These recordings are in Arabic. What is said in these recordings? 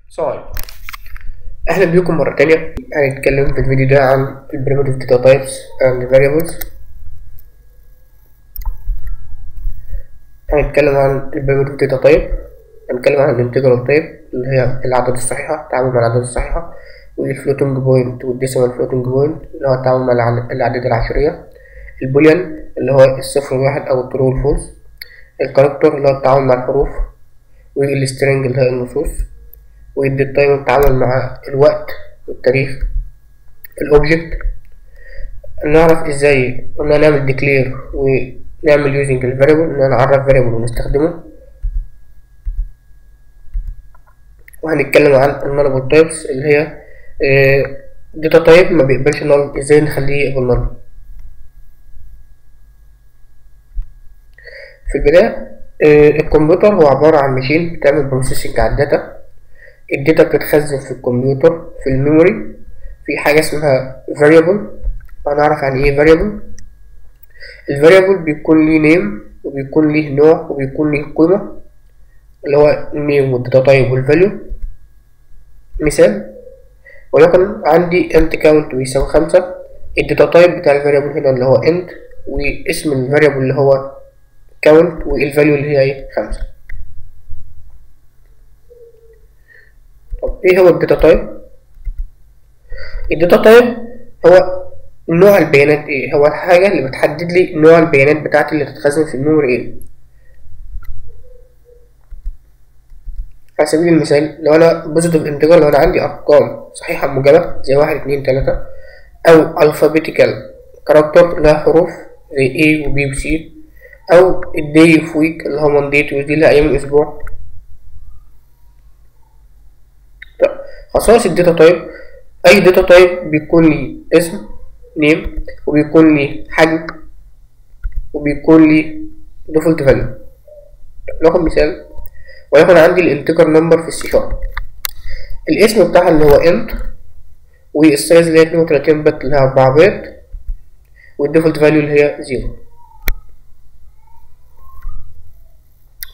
سؤال. اهلا بيكم مرة تانية. هنتكلم في الفيديو ده عن البريمتيف داتا تايبس اند فاريبلز. هنتكلم عن البريمتيف داتا تايب، هنتكلم عن الانتجرال تايب اللي هي الأعداد الصحيحة، التعامل مع الأعداد الصحيحة، والفلوتنج بوينت والديسيمال فلوتنج بوينت اللي هو التعامل مع الأعداد العشرية، البوليان اللي هو الصفر والواحد أو الترو والفولس، الكاركتر اللي هو التعامل مع الحروف، والسترينج اللي هي النصوص، والديت تايم التعامل مع الوقت والتاريخ، الاوبجكت نعرف ازاي قلنا نعمل ديكلير ونعمل يوزنج الفاريبل ان نعرف فاريبل ونستخدمه، وهنتكلم عن النالبل تايبس اللي هي داتا تايب ما بيقبلش نال، ازاي نخليه يقبل نال. في البداية الكمبيوتر هو عبارة عن ماشين بتعمل بروسيسنج على الداتا بتتخزن في الكمبيوتر في الميموري في حاجة اسمها variable. هنعرف يعني ايه variable. الفاريبل بيكون ليه نيم وبيكون ليه نوع وبيكون ليه قيمة اللي هو النيم والداتا تايب والفاليو. مثال، ولكن عندي int count بيساوي 5، الداتا تايب بتاع الفاريبل هنا اللي هو int، واسم الفاريبل اللي هو count، والفاليو اللي هي ايه 5. طب ايه هو الداتا تايب؟ الداتا تايب هو نوع البيانات ايه، هو الحاجة اللي بتحدد لي نوع البيانات بتاعتي اللي تتخزن في الميموري ايه. على سبيل المثال لو انا بوزيتيف انتجر، لو انا عندي ارقام صحيحة موجبة زي 1 2 3، او الفابيتيكال كاركتر لها حروف زي A و B و C، او الداي اوف ويك اللي هو ماندي توزدي لها ايام الاسبوع. طب خصائص الداتا تايب، اي داتا تايب بيكون لي اسم نيم وبيكون لي حجم وبيكون لي ديفولت فاليو. ناخد مثال، وليكن عندي الانتجر نمبر في السي شارب، الاسم بتاعها اللي هو انت، والسايز اللي هي 32 بت اللي هي 4 بت، والديفولت فاليو اللي هي 0.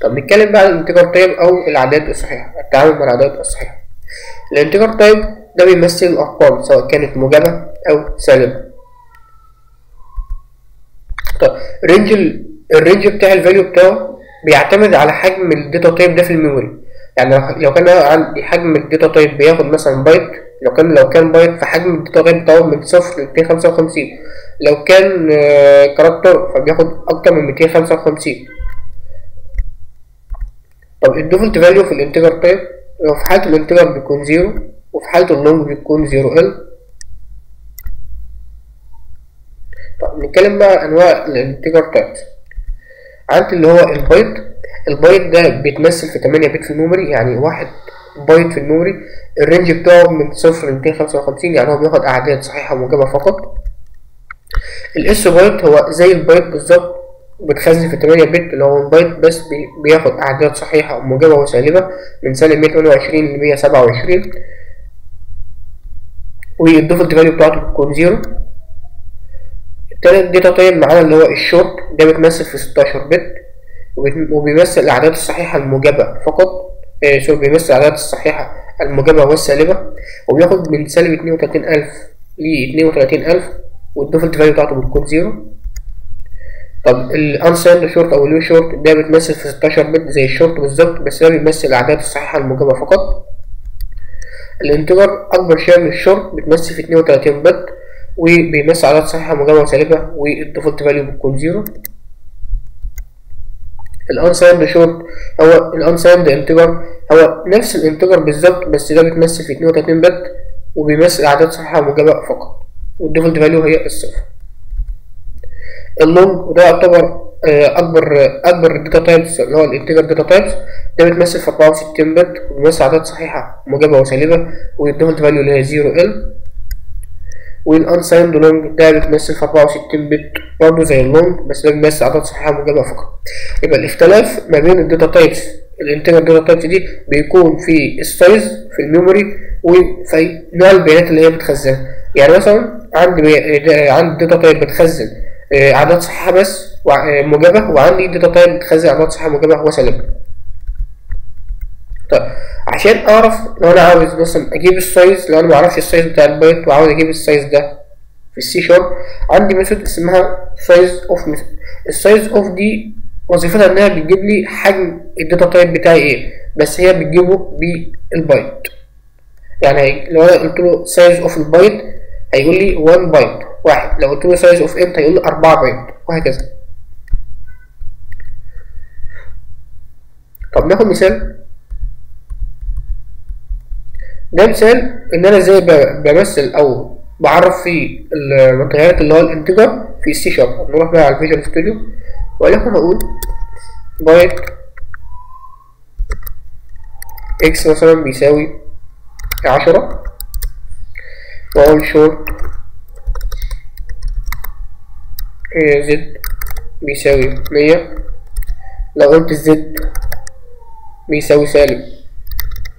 طب نتكلم بقى عن الانتجر تايب او الاعداد الصحيحه، التعامل مع الاعداد الصحيحه. الانتجر تايب ده بيمثل الارقام سواء كانت موجبه او سالبه. طب الرينج بتاع الفاليو بتاعه بيعتمد على حجم الداتا تايب ده في الميموري. يعني لو كان عندي حجم الداتا تايب بياخد مثلا بايت، لو كان بايت فحجم الداتا تايب بتاعه من 0 ل 255، لو كان كاركتر فبياخد اكتر من 255. طب الديفولت فاليو في الانتجر تايب لو في حالة الانتجر بيكون 0، وفي حالة اللونج بيكون 0L. طب نتكلم بقى عن انواع الانتجر تايبس. عندي اللي هو البايت ده بيتمثل في 8 بت في الميموري، يعني 1 بايت في الميموري. الرينج بتاعه من 0 ل 255، يعني هو بياخد اعداد صحيحة موجبة فقط. الاس بايت هو زي البايت بالظبط، بتخزن في 8 بت اللي هو بايت بس بياخد اعداد صحيحة موجبة وسالبة من سالب 128 ل 127، والديفولت فاليو بتاعته بتكون 0. التالت داتا تايب معانا اللي هو الشورت، ده بيتمثل في 16 بت وبيمثل الأعداد الصحيحة الموجبة فقط، بيمثل الأعداد الصحيحة الموجبة والسالبة، وبياخد من سالب 32000 ل 32000، والديفولت فاليو بتاعته بتكون 0. طب الانسايند شورت أو اليو شورت ده بيتمثل في 16 بت زي الشورت بالظبط، بس ده بيمثل الأعداد الصحيحة الموجبة فقط. الانتجر أكبر شوية من الشورت بيتمثل في 32 بت وبيمثل أعداد صحيحة موجبة وسالبة، والديفولت فاليو بتكون 0. الانسايند شورت هو الانسايند انتجر، هو نفس الانتجر بالظبط بس ده بيتمثل في 32 بت وبيمثل أعداد صحيحة موجبة فقط، والديفولت فاليو هي الصفر. اللونج وده يعتبر أكبر داتا تايبس اللي هو الانتجر داتا تايبس، ده بيتمثل في 64 بت وبيمثل أعداد صحيحة موجبة وسالبة، والديفولت فاليو اللي هي 0L. والانسايند لونج ده بيتمثل في 64 بت برضه زي اللونج بس ده بيمثل أعداد صحيحة موجبة فقط. يبقى الاختلاف ما بين الداتا تايبس الانتجر داتا تايبس دي بيكون في السايز في الميموري وفي نوع البيانات اللي هي بتخزنها. يعني مثلا عندي داتا تايب بتخزن أعداد صحيحة بس موجبة، وعندي داتا تايب بتخزن أعداد صحيحة موجبة وسالبة. طيب عشان اعرف لو انا عاوز مثلا اجيب السايز، لو انا معرفش السايز بتاع البايت وعاوز اجيب السايز ده في السي شارب، عندي ميثود اسمها سايز اوف ميثود. السايز اوف دي وظيفتها انها بتجيب لي حجم الداتا تايب بتاعي ايه، بس هي بتجيبه بالبايت. يعني لو انا قلت له سايز اوف البايت هيقول لي 1 بايت واحد، لو قلت له سايز اوف انت هيقول لي 4 بايت، وهكذا. طب ناخد مثال. ده مثال ان انا ازاي بمثل او بعرف في المتغيرات اللي هو الانتجر في السي شارب. نروح بقى على الفيجوال ستوديو، ولكن اقول بايت اكس مثلا بيساوي 10، واقول شورت زد بيساوي 100. لو قلت زد بيساوي سالب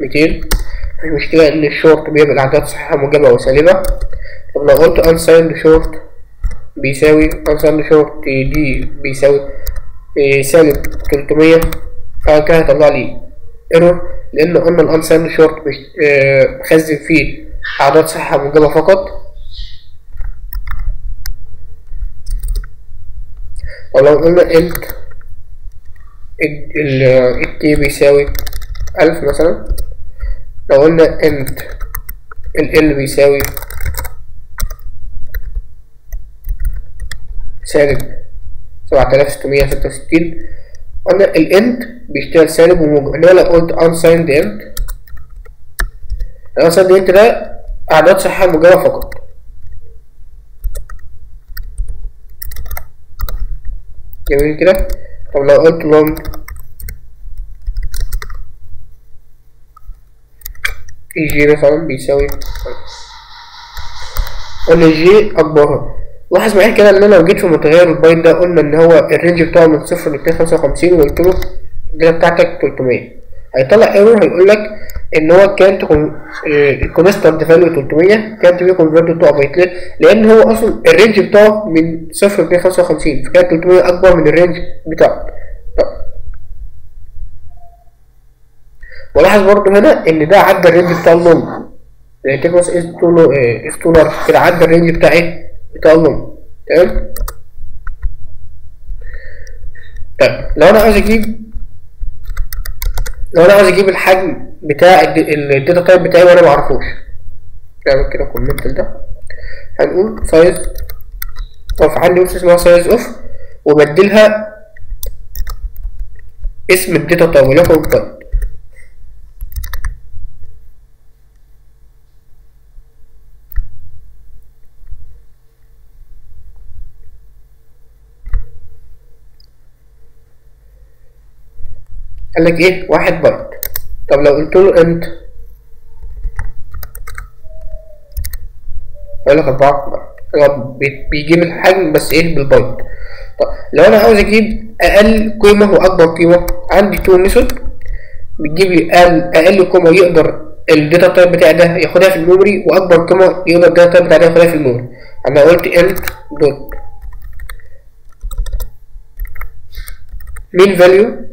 200 مفيش مشكلة ان الشورت بيبقى اعداد صحيحة موجبة وسالبة. طب لو قلت unsigned short بيساوي unsigned short دي بيساوي سالب 300، فكده هيطلع لي ايرور، لان قلنا ال unsigned short مخزن فيه اعداد صحيحة موجبة فقط. ولو قلنا int ال t بيساوي 1000 مثلا، لو قلنا int ال l بيساوي سالب 7666، قلنا ال int بيشتغل سالب وموجب. انما لو قلت unsigned int، ال unsigned int ده أعداد صحيحة موجبة فقط. جميل كده. طب لو قلت long جي مثلا بيساوي، قلنا جي أكبرها. لاحظ معايا كده ان انا لو جيت في متغير البايت ده، قلنا ان هو الرينج بتاعه من 0 ل 255، وقلت له الداتا بتاعتك 300، هيطلع ايرور هيقول لك ان هو كانت الكونستانت فاليو 300 كانت بي كونفرتد تو بايت. ليه؟ لان هو اصلا الرينج بتاعه من 0 ل 255، فكانت 300 اكبر من الرينج بتاعه. ولاحظ برضه هنا ان ده عدى الرينج بتاع اللونج، يعني تكنس از تو لارج، كده عدى الرينج بتاع ايه؟ بتاع اللونج. تمام. طيب لو انا عاوز اجيب الحجم بتاع الداتا تايب بتاعي وانا معرفوش، نعمل كده كومنت لده، هنقول سايز اوف، عندي وصفة اسمها سايز اوف وبدلها اسم الداتا تايب وليكن بايت. قالك ايه؟ 1 بايت. طب لو قلت له انت، هيقول لك 4 بايت، هو بيجيب الحجم بس ايه؟ بالبايت. طب لو انا عاوز اجيب اقل قيمة واكبر قيمة، عندي تو ميثود بتجيب لي اقل قيمة يقدر الداتا تايب بتاعي ده ياخدها في الميموري، واكبر قيمة يقدر الداتا تايب بتاعي ده ياخدها في الميموري. انا قلت انت دوت مين فاليو،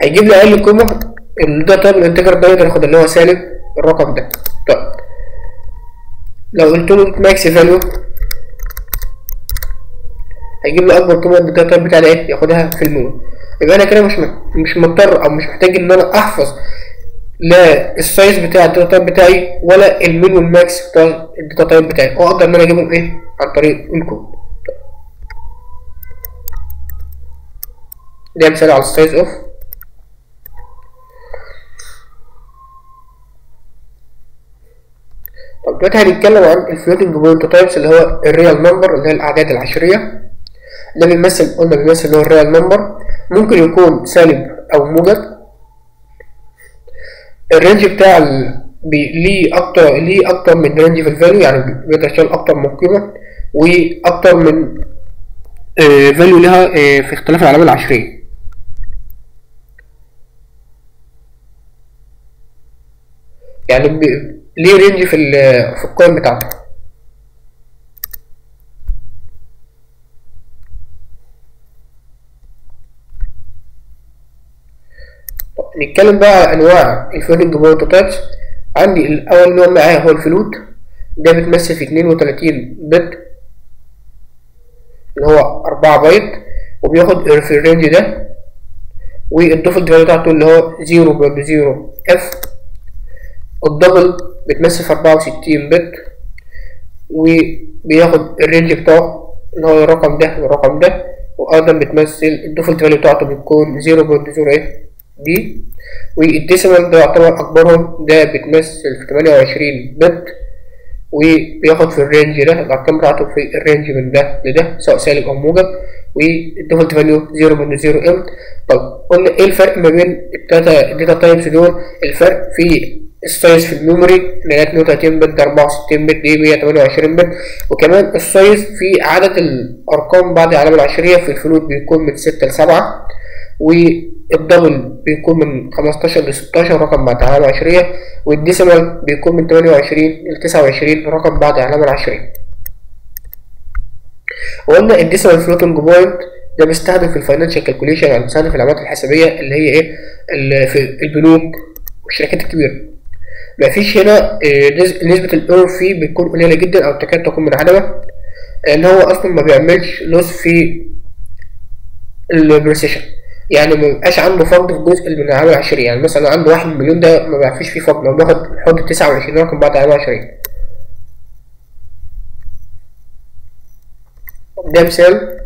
هيجيب لي اقل قيمة الداتا تايب الانتجر ده يقدر ياخدها، اللي هو سالب الرقم ده. طيب لو قلت له ماكس فاليو هيجيب لي اكبر قيمه الداتا تايب بتاعي ايه؟ ياخدها في الميموري. يبقى انا كده مش مضطر او مش محتاج ان انا احفظ لا السايز بتاع الداتا تايب بتاعي ولا المين والماكس بتاع الداتا تايب بتاعي، واقدر ان انا اجيبهم ايه؟ عن طريق الكود. ده مثال على السايز اوف. طب دلوقتي هنتكلم عن الفلوتنج بوينت تايبس، اللي هو الريال نمبر، اللي هي الاعداد العشريه. ده بيمثل، قلنا بيمثل اللي هو الريال نمبر، ممكن يكون سالب او موجب. الرينج بتاع ليه اكتر من رينج في الفاليو، يعني بيقدر يشتغل اكتر من قيمه واكتر من فاليو لها في اختلاف العلامه العشريه. يعني ليه رينج في القيم بتاعته. نتكلم بقى على انواع الفلوتنج بوينت تايبس. عندي الاول نوع معايا هو الفلوت، ده بيتمثل في 32 بت اللي هو 4 بايت، وبياخد في الرينج ده، والديفولت فاليو بتاعته اللي هو 0.0 اف. الدبل بيتمثل في 64 بت، وبياخد الرينج بتاعه اللي هو الرقم ده والرقم ده، وأيضا بتمثل الديفولت فاليو بتاعته بتكون 0.0 دي. والديسيمال ده يعتبر أكبرهم، ده بتمثل في 28 بت، وبياخد في الرينج ده الأرقام بتاعته في الرينج من ده لده سواء سالب أو موجب، والديفولت فاليو 0.0 ام. طب قلنا ايه الفرق ما بين التلاتة الداتا تايبس دول؟ الفرق في السايز في الميموري اللي هي 32 بت، 64 بت، دي 128 بت، وكمان السايز في عدد الأرقام بعد العلامة العشرية. في الفلوت بيكون من 6 ل 7، والدبل بيكون من 15 ل 16 رقم بعد العلامة العشرية، والديسيمال بيكون من 28 ل 29 رقم بعد العلامة العشرية. وقلنا الديسيمال فلوتنج بوينت ده بيستخدم في الفاينانشال كالكوليشن، يعني بيستخدم في العمليات الحسابية اللي هي ايه في البنوك والشركات الكبيرة. مفيش هنا نسبة الايرور فيه بتكون قليلة جدا أو تكاد تكون منعدمة، لأن هو أصلا ما بيعملش لوس في البريسيشن، يعني مبيبقاش عنده فقد في جزء من العلامة العشرية. يعني مثلا عنده 1 مليون، ده ما بيعرفش فيه فقد، لو بياخد يحط 29 رقم بعد العلامة العشرية. ده مثال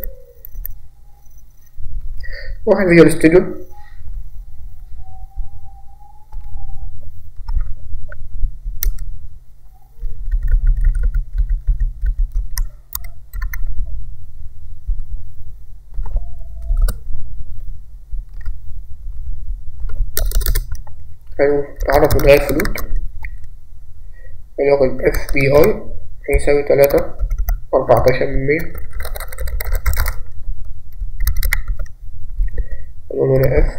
نروح فيجوال ستوديو. هنعرف من هي الفلوت، هناخد اف بي اي هيساوي 3.14%. هنقول هنا اف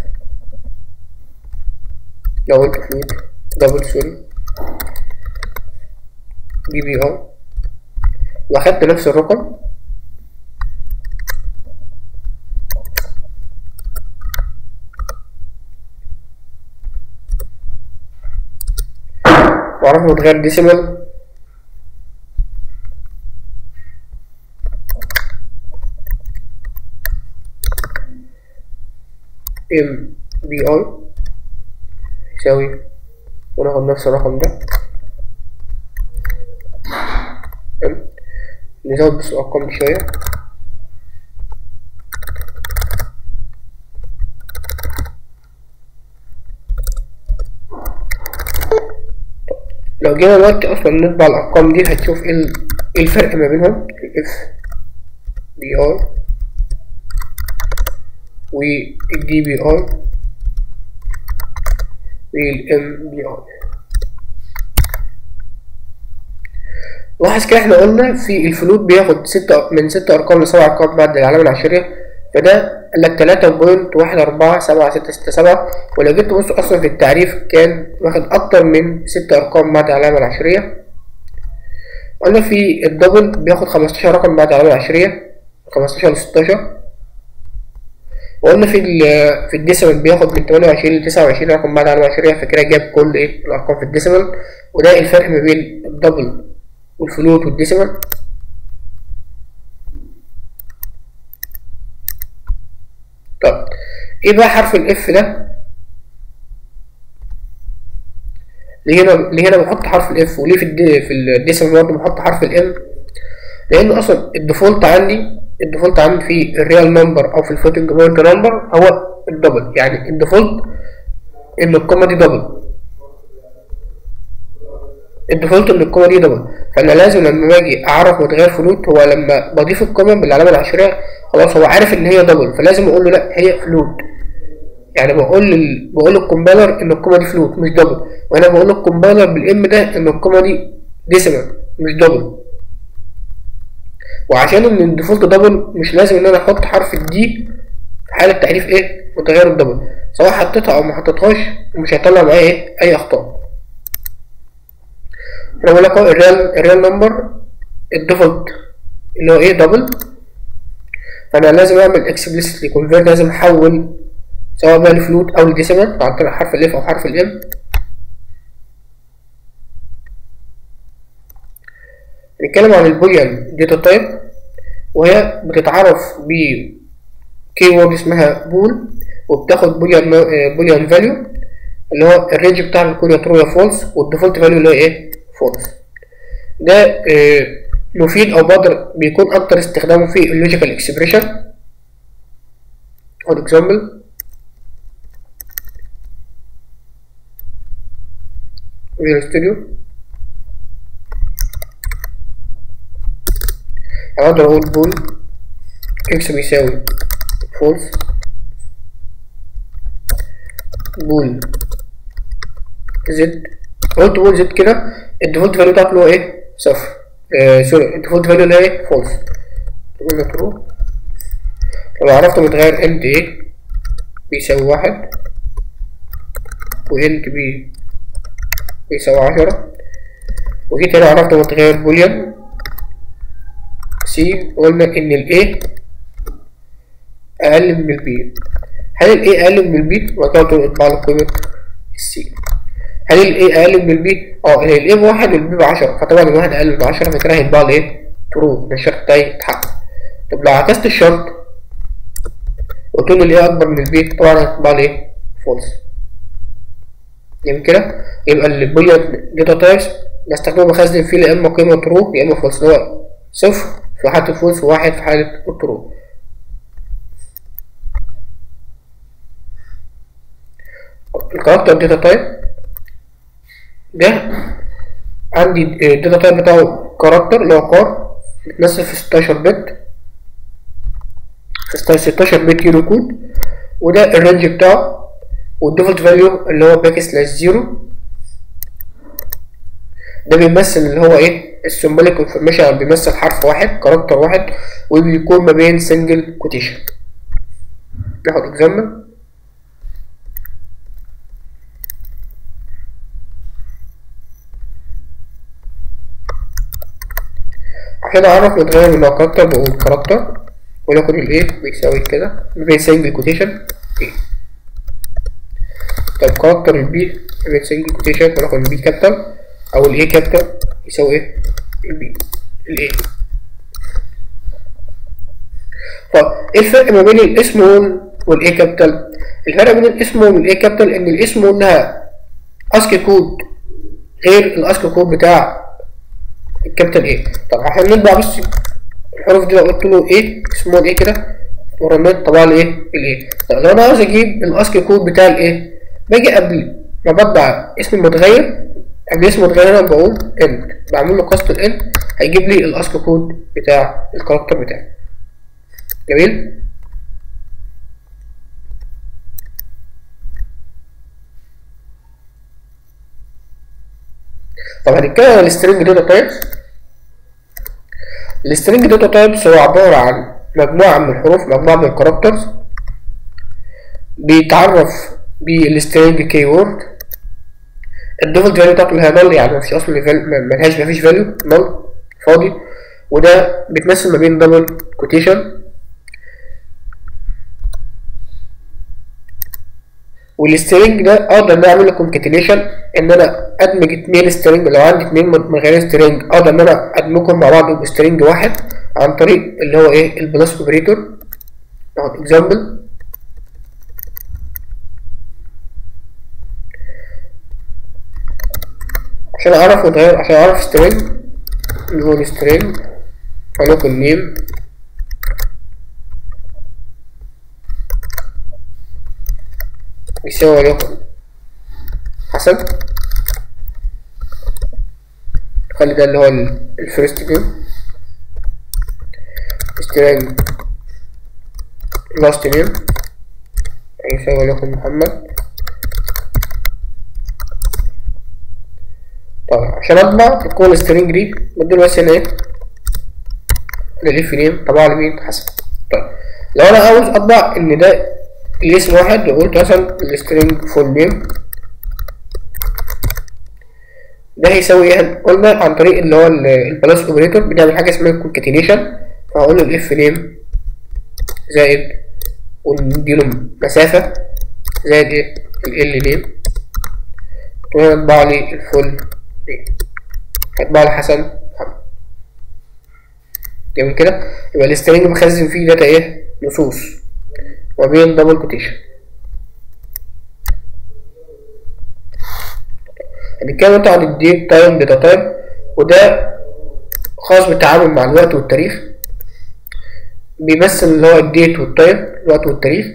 لو قلت فلوت دبل سوري دي بي اي، واخدت نفس الرقم وعرفنا نتغير ديسيمال ام بي اي يساوي، وناخد نفس الرقم ده نزود بس الأرقام دي شوية. لو جينا دلوقتي أصلا نطبع الأرقام دي هتشوف ايه الفرق ما بينهم، الاف بي اي والدي بي اي والام بي اي. لاحظ كده احنا قلنا في الفلوت بياخد من 6 أرقام ل7 أرقام بعد العلامة العشرية، فده قالك 3.1476667. ولو جيت تبص أصلا في التعريف كان واخد أكتر من 6 أرقام بعد العلامة العشرية. قلنا في الدبل بياخد 15 رقم بعد العلامة العشرية، 15 ل 16. وقلنا في الديسيمال بياخد من 28 ل 29 رقم بعد العلامة العشرية، فكده جاب كل الأرقام في الديسيمال. وده الفرق ما بين الدبل والفلوت والديسيمال. طب ايه بقى حرف الاف ده؟ ليه هنا بحط حرف الاف، وليه في الديسيمال برضه بحط حرف الام؟ لان اصلا الديفولت عندي في الريال نمبر او في الفلوتنج بوينت نمبر هو الدبل، يعني الديفولت ان القيمه دي دبل، فانا لازم لما باجي اعرف متغير فلوت، هو لما بضيف القيمه بالعلامه العشريه خلاص هو عارف ان هي دبل، فلازم اقول له لا هي فلوت. يعني بقول للكومبايلر ان القيمه دي فلوت مش دبل، وانا بقول للكومبايلر بالام ده ان القيمه دي ديسيمال مش دبل. وعشان ان الديفولت دبل مش لازم ان انا احط حرف الدي في حاله تعريف متغير الدبل، سواء حطيتها او ما حطيتهاش مش هيطلع معايا اي اخطاء. انا بقول لك اهو الريال نمبر الديفولت اللي هو دبل، فانا لازم اعمل اكسبليسيتلي كونفيرت، لازم احول سواء بقى الفلوت او الديسيمال عن طريق حرف الاف او حرف الام. نتكلم عن البوليان داتا تايب، وهي بتتعرف ب كي وورد اسمها بول، وبتاخد بوليان فاليو اللي هو الرينج بتاع بيكون يا ترو يا فولس، والديفولت فاليو اللي هي ايه فولس. ده مفيد او بيكون اكتر استخدامه في اللوجيكال اكسبريشن. for example Visual Studio. اقدر اقول بول اكس بيساوي فولس، بول زد. قلت بول زد كده الديفولت فاليو بتاعته اللي هو ايه صفر، سوري الديفولت فاليو اللي هي ايه فولس. قلنا ترو. لو عرفت متغير انت ايه بيساوي 1 وانت بي بيساوي 10، وجيت هنا عرفت متغير بوليان سي، قلنا ان الايه اقل من البي. هل الايه اقل من البي؟ وكده تطبع له قيمة السي. هل الايه اقل من البي؟ الايه ب1 والبي ب10، فطبعا الواحد اقل من 10 فكده هيطبع لي ايه ترو، ده الشرط بتاعي اتحقق. طب لو عكست الشرط قلت له الايه اكبر من البي، طبعا هيطبع لي ايه فولس. يبقى كده يبقى البوليان داتا تايبس بستخدمه بخزن فيه يا اما قيمة ترو يا اما فولس، اللي هو صفر في حالة الفولس وواحد في حالة الترو. الكاركتر داتا تايب ده عندي الداتا تايب بتاعه كاركتر اللي هو كار، بيتمثل في 16 بت، في 16 بت يورو كود، وده الرينج بتاعه، والديفولت فاليو اللي هو باك سلاش 0. ده بيمثل اللي هو ايه السيمبوليك انفورميشن، بيمثل حرف واحد كاركتر واحد، وبيكون ما بين سنجل كوتيشن. ناخد اكزامبل. عشان اعرف متغير من الكاركتر بقول كاركتر ولكن الايه بيساوي كده ما بين سنجل كوتيشن ايه. طيب كاركتر البي ما بين سنجل كوتيشن ولكن البي كابيتال او الايه كابيتال يساوي ايه البي الايه. طيب ايه الفرق ما بين الاسمول والايه كابيتال؟ الفرق بين الاسمول والايه كابيتال ان الاسمول لها اسكي كود غير الاسكي كود بتاع الكابيتال ايه. طب عشان نطبع بس الحروف دي لو قلت له ايه اسمول ايه كده ورنيت طبع لي ايه الايه. طب لو انا عاوز اجيب الاسكي كود بتاع الايه باجي قبل ما بطبع اسم المتغير قبل اسم المتغير انا بقول اند، بعمل له كاست الاند هيجيب لي الاسكي كود بتاع الكاركتر بتاعي. جميل. طب هنتكلم عن السترينج داتا تايبس. السترينج داتا تايبس هو عبارة عن مجموعة من الحروف، مجموعة من الكاركترز بيتعرف بالسترينج كي وورد. الديفولت فاليو بتاعته اللي هي نل، يعني مفيش اصلا مفيش فاليو، نل فاضي، وده بيتمثل ما بين دبل كوتيشن. والسترينج ده اقدر ان انا اعمل له كونكاتينيشن، ان انا ادمج اتنين سترينج. لو عندي اتنين متغيرين سترينج اقدر ان انا ادمجهم مع بعض بسترينج واحد عن طريق اللي هو ايه البلس اوبريتور. ناخد اكزامبل. عشان اعرف متغير، عشان اعرف سترينج اللي هو السترينج ولكن نيم يساوي وليكن حسب، خلي ده اللي هو الفيرست نيم، سترينج لاست نيم يساوي وليكن محمد. طبعا عشان اطبع تكون السترينج دي بدل بس هنا ايه الاف نيم طبعا لمين حسب. طيب لو انا عاوز اطبع ان ده الاسم واحد وقلت مثلا السترينج فول نيم، ده هيساوي ايه؟ قلنا عن طريق اللي هو البلس اوبريتور بنعمل حاجه اسمها كونكاتينيشن، فهقول له الاف نيم زائد ونديله مسافه زائد ايه ال نيم، ويطبع لي الفول نيم، هيطبع لي حسن محمد. جميل كده. يبقى السترينج بخزن فيه داتا ايه نصوص ما بين دبل كوتيشن. هنتكلم انت عن الديت تايم داتا تايب، وده خاص بالتعامل مع الوقت والتاريخ. بيمثل اللي هو الديت والتايم، الوقت والتاريخ.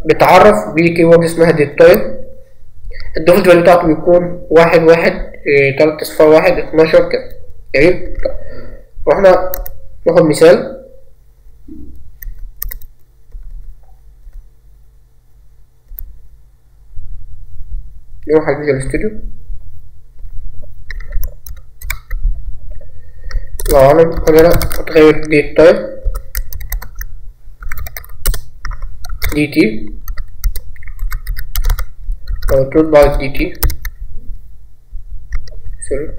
بيتعرف بكي وورد اسمها ديت تايم. الديفولت فاليو بتاعته بيكون 1 1 3 صفار 1 12 كده. جميل. واحنا ناخد مثال. نروح على فيجوال ستوديو. لو انا هتغير ديت تايب دي تي، او تطبع دي تي سوري،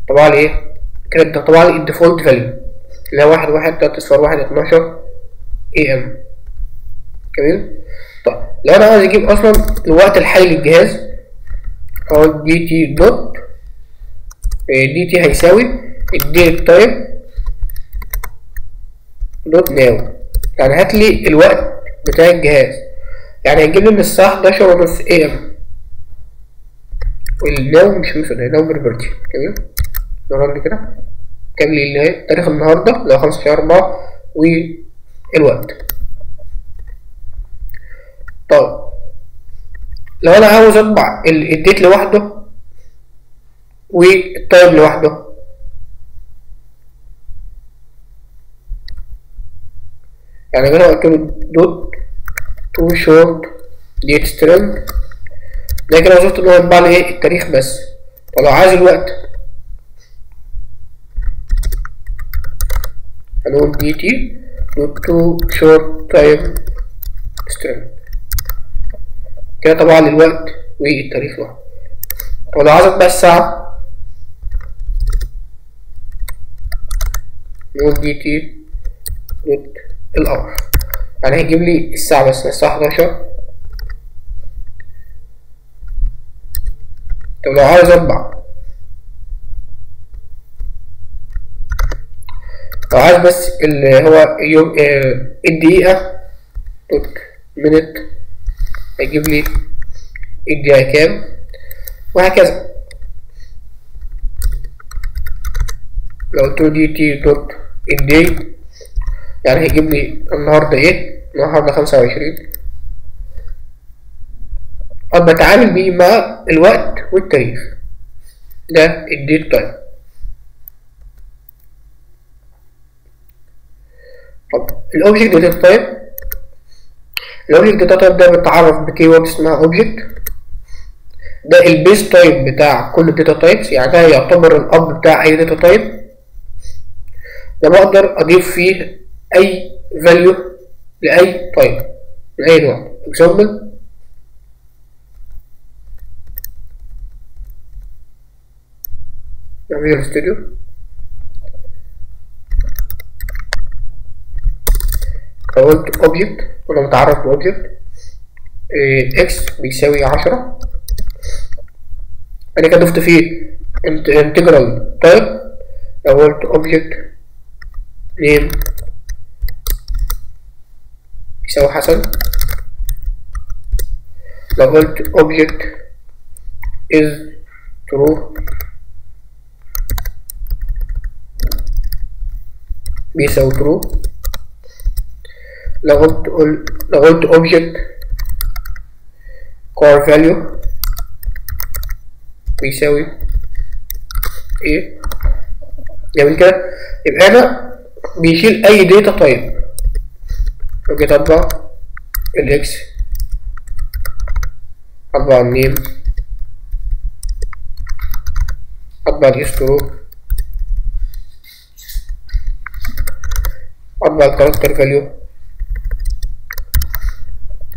طبعا لي ايه كده، طبعا لي الديفولت فاليو اللي هو 1 1 3 صفار 1 12 اي ام. جميل. طيب لو انا عاوز اجيب اصلا الوقت الحالي للجهاز، اقول دي تي دوت دي تي هيساوي الديت تايم دوت ناو، يعني هات لي الوقت بتاع الجهاز، يعني هيجيب لي من الساعة 11:30 اي ام. والناو مش مثلا ناو بريفرتي. جميل. نرن كده كامل اللي هي تاريخ النهارده اللي هو 15/4 والوقت. طيب لو انا عاوز اطبع الديت لوحده والتايم لوحده، يعني انا قلت له دوت تو شورت ديت سترينج، ده كده وظيفته ان هو يطبع لي ايه التاريخ بس. طب لو عايز الوقت هنقول دي تي دوت تو شورت تايم سترينج، كده طبعا الوقت والتاريخ لوحده. طب لو عايز اطبع الساعة نقول دي تي دوت الأور، يعني هيجيب لي الساعة بس، الساعة 11. طب لو عايز اطبع، لو عايز بس اللي هو يوم الدقيقة دوت مينت، هيجيب لي الدقيقة كام وهكذا. لو قلت له دي تي دوت الدي، يعني هيجيب لي النهارده ايه، النهارده 25. أبقى بتعامل بيه مع الوقت والتاريخ، ده الديت تايم. طب الاوبجكت داتا تايب، الاوبجكت داتا تايب ده بيتعرف بكي وورد اسمها اوبجكت. ده البيس تايب بتاع كل الداتا تايبس، يعني ده يعتبر الاب بتاع اي داتا تايب. ده بقدر اضيف فيه اي فاليو لاي تايب من اي نوع. اكزامبل فيجوال ستوديو، قلت اوبجكت ولا متعرف باوبجكت اكس بيساوي 10، انا كده ضفت فيه انتجرال تايب. لو قلت اوبجكت نيم يساوي حسن، لو قلت object is true بيساوي true، لو قلت object core value بيساوي ايه. جميل كده. يبقى انا بيشيل اي داتا تايب. لو جيت اطبع الاكس، اطبع النيم، اطبع الاسترو، اطبع الكاركتر فاليو،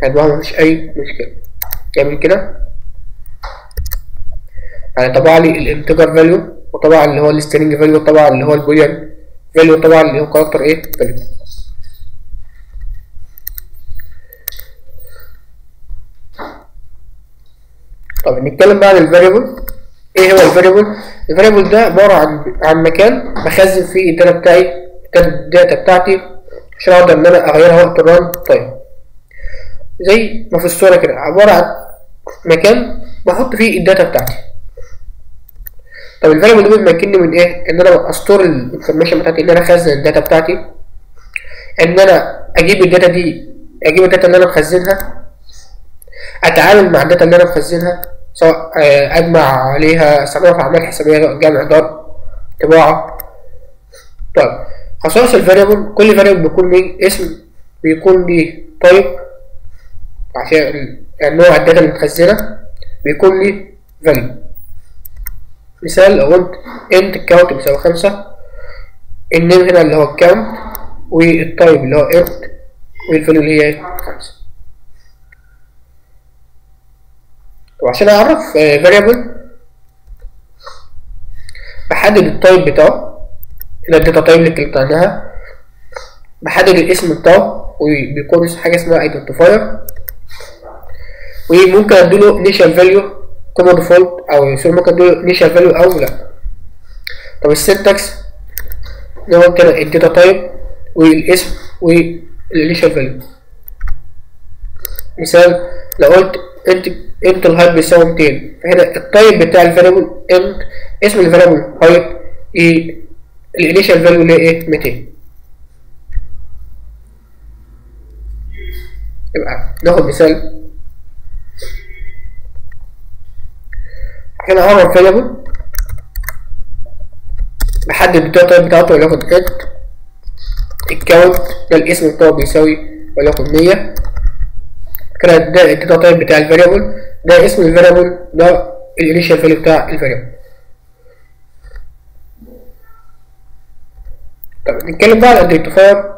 هطبعها مفيش اي مشكلة. جميل كده. يعني طبع لي الانتجر فاليو وطبعا اللي هو السترينج فاليو، طبعا اللي هو البوليان فاليو، طبعا اللي هو كاركتر ايه فاليو. طب نتكلم بقى عن الفاريبل. ايه هو الفاريبل؟ الفاريبل ده عباره عن مكان بخزن فيه الداتا بتاعي، الداتا بتاعتي، عشان اقدر ان انا اغيرها وقت الران تايم. زي ما في الصوره كده، عباره عن مكان بحط فيه الداتا بتاعتي. طب الفاريبل ده بيمكنني من ايه؟ ان انا استور الانفورميشن بتاعتي، ان انا اخزن الداتا بتاعتي، ان انا اجيب الداتا دي، اجيب الداتا اللي انا مخزنها، اتعامل مع الداتا اللي انا مخزنها، سواء اجمع عليها، استخدمها في اعمال حسابيه، جمع، ضرب، طباعه. طيب خصائص الفاريبل، كل فاريبل بيكون ليه اسم، بيكون ليه تايب عشان نوع الداتا اللي متخزنه، بيكون ليه فاليو. مثال لو قلت انت الكاونت بيساوي 5، النيم هنا اللي هو الكاونت، والتايب اللي هو انت، والفاليو اللي هي 5. وعشان اعرف variable بحدد التايب بتاعه، هنا الداتا تايب اللي اتكلمت عنها، بحدد الاسم بتاعه، وبيكون حاجه اسمها identifier، وممكن اديله initial value كما ديفولت، او ممكن اديله initial value او لا. طب السنتكس زي ما قلت كده، الداتا تايب والاسم والinitial value. مثال لو قلت انت الهايت بيساوي 200، فهنا التايب بتاع الفاريبل انت، اسم الفاريبل هايت، الانيشال فاليو اللي هي ايه 200. يبقى ناخد مثال. هنا اعرف فاريبل بحدد الداتا تايب بتاعته، وليكن انت الكاونت ده الاسم بتاعه بيساوي وليكن 100. كده ده الداتا تايب بتاع الفاريبل، ده اسم الفاريبل، ده الانيشال فاليو بتاع الفاريبل. طب نتكلم بقى عن الايدنتيفاير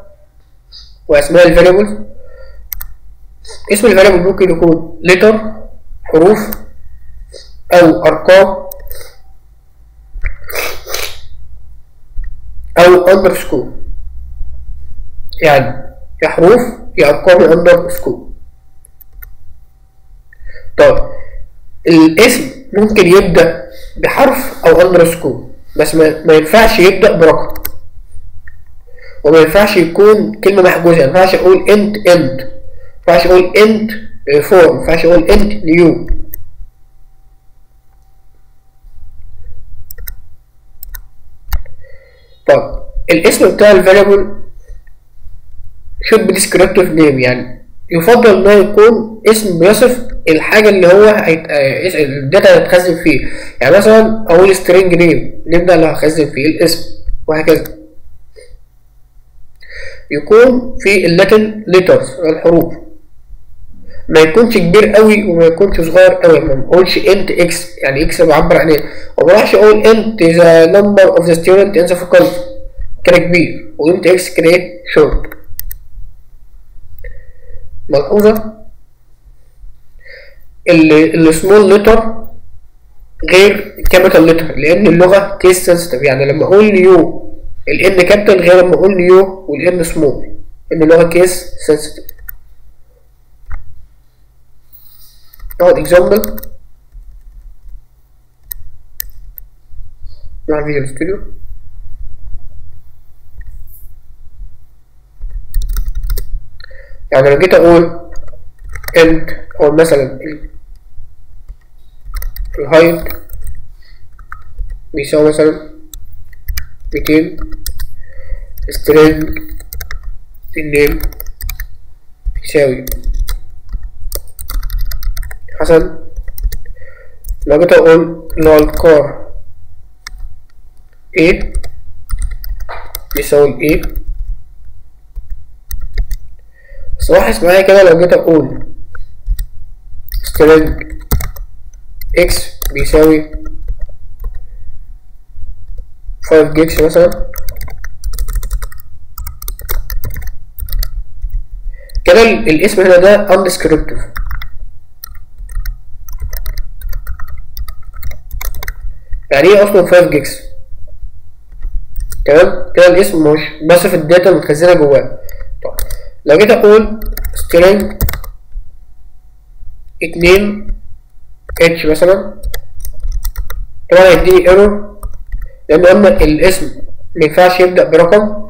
واسماء الفاريبل. اسم الفاريبل ممكن يكون لتر حروف او ارقام او اندرسكور، يعني يا حروف يا ارقام يا اندرسكور. طيب الاسم ممكن يبدأ بحرف او اندرسكور، بس ما ينفعش يبدأ برقم، وما ينفعش يكون كلمة محجوزة. ما ينفعش اقول انت، ما ينفعش اقول انت فور، ما ينفعش اقول انت نيو. طب الاسم بتاع الفاريبل should be descriptive name، يعني يفضل انه يكون اسم بيصف الحاجة اللي هو الداتا اللي هتخزن فيه. يعني مثلا اقول string name، نبدأ اللي هخزن فيه الاسم، وهكذا. يكون في اللاتن letters الحروف، ما يكونش كبير قوي وما يكونش صغير قوي. ما نقولش انت اكس، يعني اكس بعبر عن ايه، وما راحش اقول انت the number of the student in the faculty كده كبير، وانت اكس كده ايه short. ملحوظة السمول لتر غير الكابيتال لتر، لان اللغة كيس سنسيتيف. يعني لما اقول نيو الان كابيتال غير لما اقول نيو والان سمول، ان اللغة كيس سنسيتيف. ناخد اكزامبل مع الفيجوال ستوديو. يعني لو جيت اقول انت، او مثلا الهايت بيساوي مثلا 200، string النيم يساوي حسن. لو جيت اقول اللي هو الكار A بيساوي A، بس لاحظ معايا كده لو جيت اقول string x بيساوي 5 جيجز مثلا، كده الاسم هنا ده undescriptive. يعني ايه اصلا 5 جيجز؟ تمام كده الاسم مش بصف الداتا المتخزنه جواه. طب لو جيت اقول string 2 اتش مثلا، طبعا هيديني ايرور لان قلنا الاسم مينفعش يبدأ برقم،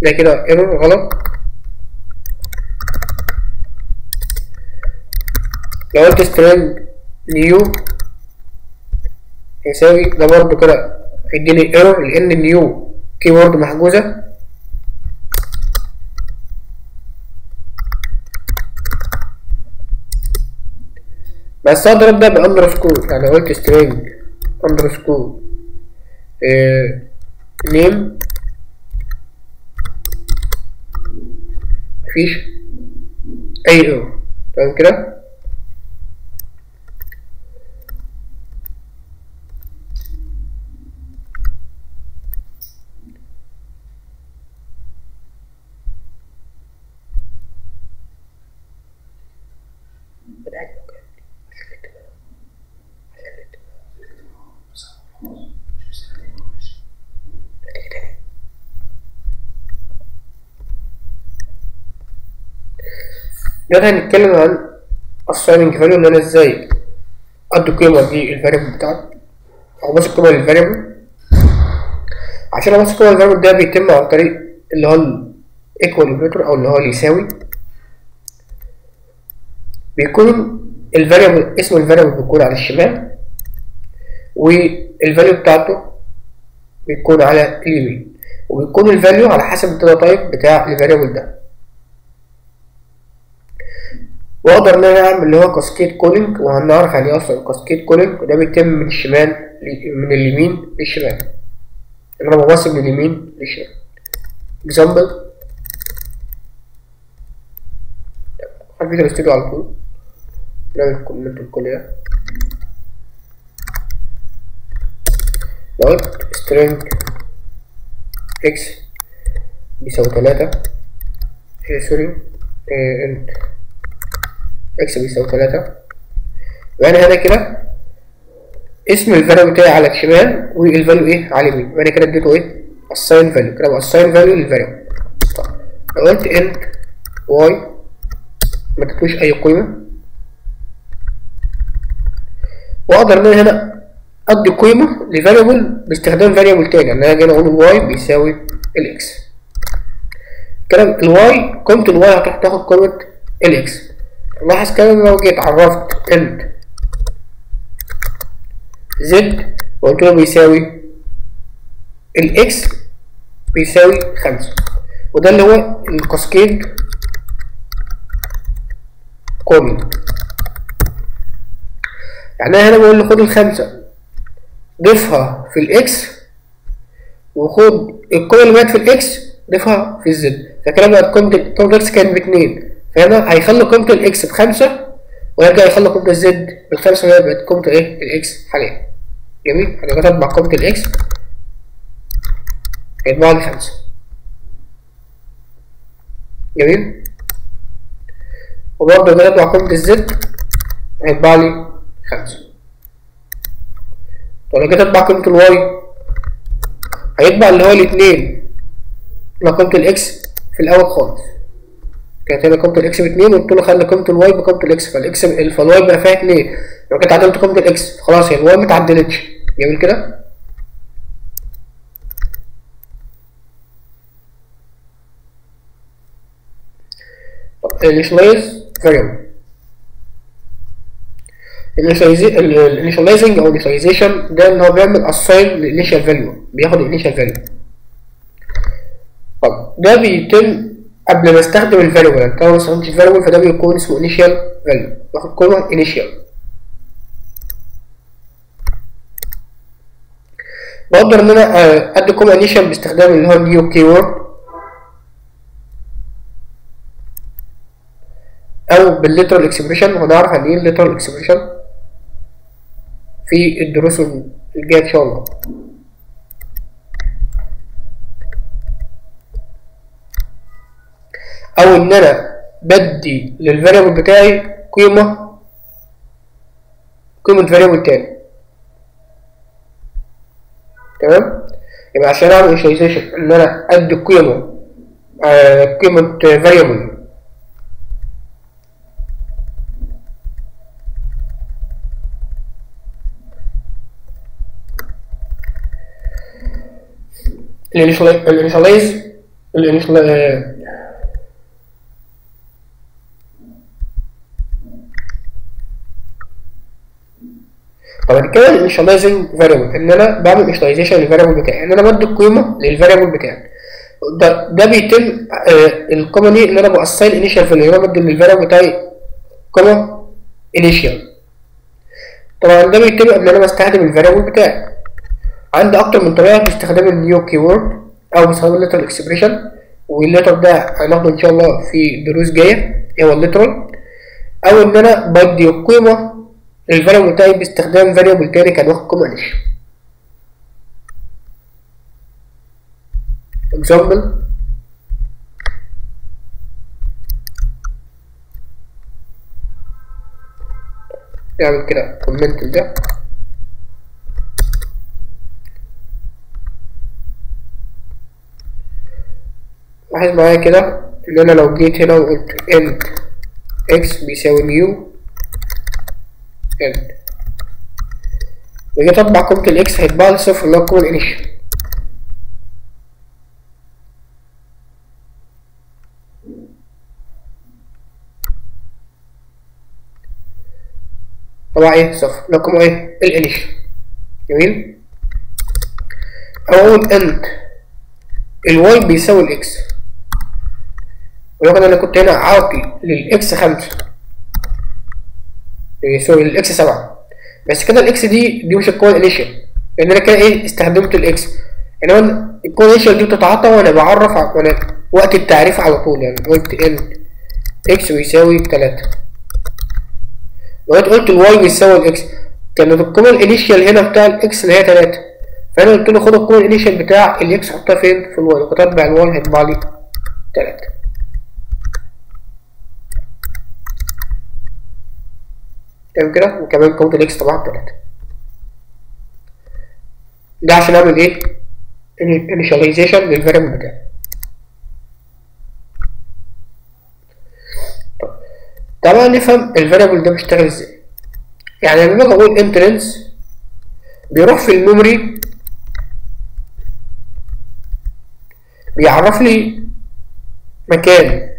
ده كده ايرور غلط. لو قلت string new يساوي، ده برضه كده هيديني ايرور لان النيو كيورد محجوزة. بس اقدر ابدأ باندرسكور، يعني قلت string اندرسكور نيم، مفيش اي ايرور. تمام كده. دلوقتي هنتكلم عن assigning value، ان انا ازاي ادي قيمة دي الفاريبل بتاعتي او بس قيمة للفاريبل. عشان ابص قيمة للفاريبل ده بيتم عن طريق اللي هو equal operator او اللي هو يساوي. بيكون الفاريبل اسم الفاريبل بيكون على الشمال والفاليو بتاعته بيكون على اليمين، وبيكون الفاليو على حسب الداتا تايب بتاع الفاريبل ده. واقدر ان انا اعمل اللي هو كاسكيد كولينج، وهنعرف يعني ايه اصلا كاسكيد كولينج، وده بيتم من الشمال من اليمين للشمال، ان انا ببص من اليمين للشمال. اكزامبل على فيديو الاستوديو على طول، نعمل كومنت الكل ده. لو قلت string x بيساوي 3 سوري انت x بيساوي 3، وانا هنا كده اسم الفاليو بتاعي على الشمال والفاليو ايه على اليمين، وانا كده اديته ايه assign value، كده بقى assign value للفاليو. طب لو قلت int y ما اديتوش اي قيمه، واقدر ان انا هنا ادي قيمه لفاريبل باستخدام فاريبل تاني، يعني انا جاي اقول y بيساوي الاكس. كلام الواي قيمه الواي هتروح تاخد قيمه الاكس. لاحظ كده لو جيت عرفت int z وقلت له بيساوي الاكس بيساوي 5، وده اللي هو الكاسكيد كولينج. يعني انا هنا بقول له خد الخمسة ضيفها في الاكس، وخد القيمة اللي بقت في الاكس ضيفها في الزد، فكده بقت قيمة الاكس كانت باتنين، فهنا هيخلي قيمة الاكس بخمسة ويرجع يخلي قيمة الزد بالخمسة، وهي بقت قيمة ايه الاكس حاليا. جميل. انا كده اطبع قيمة الاكس هيطبع لي 5. جميل. وبرضه كده اطبع قيمة الزد هيطبع لي 5. طب لو جيت اطبع قيمة الواي هيطبع اللي هو الاتنين مع قيمة الاكس في الاول خالص، كانت هنا قيمة الاكس باتنين وقلت له خلي قيمة الواي بقيمة الاكس، فالواي بقى فيها 2، لو كنت عدلت قيمة الاكس خلاص هي الواي متعدلتش. جميل كده. طب الانيشلايز فاريبل، الانيشاليزنج او الانيشاليزيشن ده ان هو بيعمل اساين للانيشال فاليو، بياخد الانيشال فاليو. طب ده بيتم قبل ما استخدم الفاليو، يعني طبعا ما استخدمتش الفاليو فده بيكون اسمه انيشال فاليو، باخد قيمه انيشال. بقدر ان انا ادي قيمه انيشال باستخدام اللي هو نيو كيورد، او بالليترال اكسبريشن، وهنعرف عن ايه الليترال اكسبريشن في الدروس الجايه ان شاء الله. او ان انا بدي للفاريبل بتاعي قيمه فاريبل تاني. تمام. يبقى عشان اعمل initialization ان انا ادي قيمة قيمة variable الانيشاليز طبعا كده الانيشاليزنج فاريبل ان انا بعمل انيشاليزيشن للفاريبل بتاعي، ان انا بدي قيمه للفاريبل بتاعي. ده بيتم القيمه دي ان انا بأساين انيشال في اللي انا بدي للفاريبل بتاعي قيمه انيشال. طبعا ده بيتم قبل انا بستخدم الفاريبل بتاعي. عندي اكتر من طريقه باستخدام النيو كيورد او باستخدام الليترال اكسبريشن، والليتر ده هناخده ان شاء الله في دروس جايه هو الليترال، او ان انا بدي قيمه للفاريبل بتاعي باستخدام فاريبل تاني كان واخد قيمه انيشال. اكزامبل نعمل كده كومنت ده، لاحظ معايا كده ان انا لو جيت هنا وقلت int x بيساوي نيو int وجيت اطبع قيمة الاكس هيتباع لي صفر اللي هو القيمة الانيشال. طبعا ايه صفر اللي هو القيمة ايه الانيشال. جميل. او اقول int الواي بيساوي الاكس، ولكن انا كنت هنا عاطي للاكس 5 يساوي الاكس 7، بس كده الاكس دي مش القوة الانيشال، لان انا كده ايه استخدمت الاكس. انما القوة الانيشال دي بتتعاطى وانا بعرف وانا وقت التعريف على طول، يعني قلت ان اكس بيساوي 3 وقت قلت الواي بيساوي الاكس، كانت القيمة الانيشال هنا بتاع الاكس اللي هي 3، فانا قلت له خد القيمة الانيشال بتاع الاكس حطها فين في الواي، وكنت اتبع الواي هيطبع لي 3. تمام كده، وكمان قيمة الاكس طبعا 3. ده عشان اعمل ايه initialization للفاريبل بتاعي. طبعا نفهم الفاريبل ده بيشتغل ازاي. يعني لما باجي اقول entrance بيروح في الميموري بيعرف لي مكان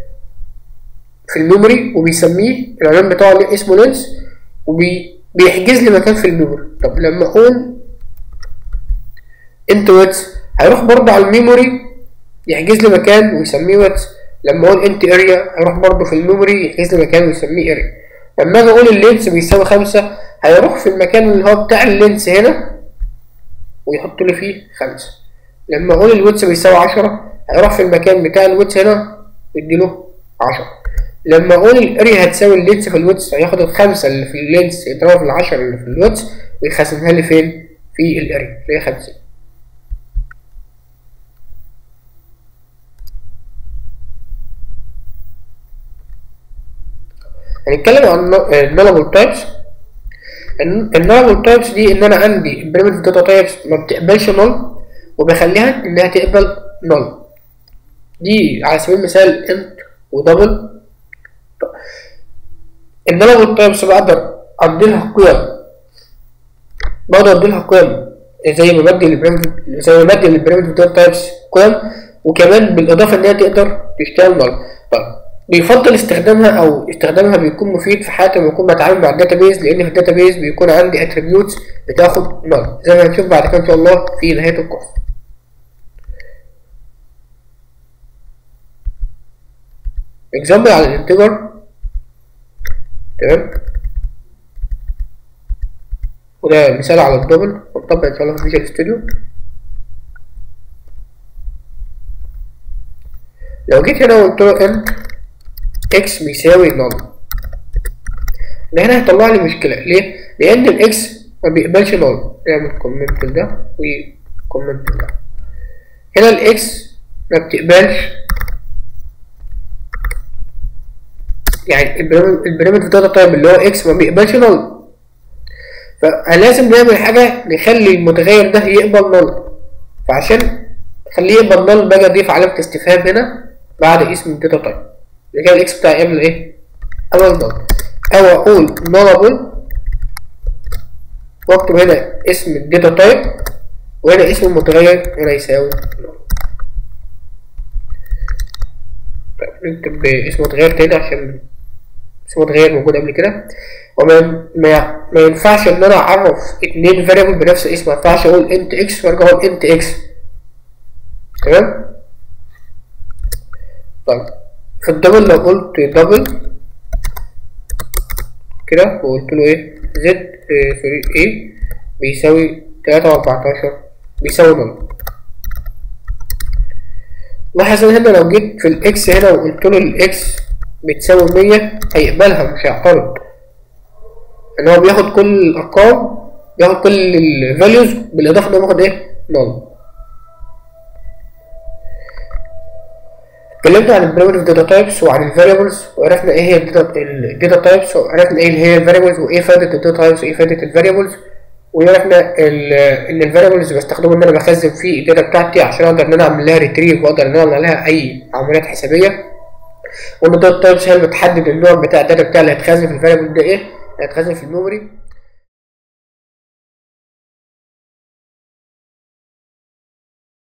في الميموري وبيسميه العنوان بتاعه اللي اسمه لينس وبيحجز لي مكان في الميموري. طب لما اقول انت ويتس هيروح برضه على الميموري يحجز لي مكان ويسميه ويتس. لما اقول انت اريا هيروح برضه في الميموري يحجز لي مكان ويسميه اريا. لما اجي اقول اللينس بيساوي 5 هيروح في المكان اللي هو بتاع اللينس هنا ويحط لي فيه 5. لما اقول الويتس بيساوي 10 هيروح في المكان بتاع الويتس هنا ويديله 10. لما اقول الاريا هتساوي اللينس في الويتس هياخد ال5 اللي في اللينس يضربها في ال10 اللي في الويتس ويخزنها لي فين في الاريا اللي هي 50. هنتكلم عن النولابل تايبس. النولابل تايبس دي ان انا عندي البريمتيف داتا تايبس ما بتقبلش نول وبخليها انها تقبل نول. دي على سبيل المثال انت ودبل. النولابل تايبس بقدر اديلها قيم زي ما بدي البريمتيف داتا تايبس قيم، وكمان بالاضافه ان هي تقدر تشتغل نول. طيب بيفضل استخدامها بيكون مفيد في حالة لما بكون بتعامل مع الداتابيز، لان في الداتابيز بيكون عندي اتريبيوتس بتاخد نول زي ما هنشوف بعد كده ان شاء الله في نهاية الكورس. اكزامبل على الانتجر. تمام، وده مثال على الدبل ونطبق ان شاء الله في فيجوال ستوديو. لو جيت هنا وقلت له ان اكس بيساوي نول، ده هنا هيطلع لي مشكلة. ليه؟ لأن الإكس ما بيقبلش نول. نعمل كومنت ده وكومنت ده. هنا الإكس ما بتقبلش، يعني البريمتيف داتا تايب اللي هو إكس ما بيقبلش نول، فلازم نعمل حاجة نخلي المتغير ده يقبل نول. فعشان خليه يبقى نل باجي اضيف علامة استفهام هنا بعد اسم الداتا تايب. يبقى كده الاكس بتاعي يعمل ايه؟ اول نل، او اقول nullable واكتب هنا اسم الداتا تايب وهنا اسم المتغير هنا يساوي null. طيب نكتب اسم متغير تاني عشان اسم متغير موجود قبل كده. ما ينفعش ان انا اعرف اتنين variable بنفس الاسم. ما ينفعش اقول int x وارجع اقول int x. تمام. طيب في الدبل لو قلت دبل كده وقلت له ايه z في a بيساوي 3 و14 بيساوي نل. لاحظ ان هنا لو جيت في الاكس هنا وقلت له الاكس بتساوي 100 هيقبلها مش هيعترض، ان هو بياخد كل الارقام، بياخد كل الفاليوز بالاضافه ان هو بياخد ايه؟ نل. اتكلمنا عن البرايمري داتا تايبس وعن الفاريبلز وعرفنا ايه هي الداتا تايبس وعرفنا ايه هي الفاريبلز وايه فائده الداتا تايبس وايه فائده الفاريبلز، وعرفنا ان الفاريبلز بستخدمه ان انا بخزن فيه الداتا بتاعتي عشان اقدر ان انا اعمل لها ريتريف واقدر ان انا اعمل لها اي عمليات حسابيه، وان الداتا تايبس هي اللي بتحدد النوع بتاع الداتا بتاعي اللي هيتخزن في الفاريبل ده ايه، اللي هيتخزن في الميموري.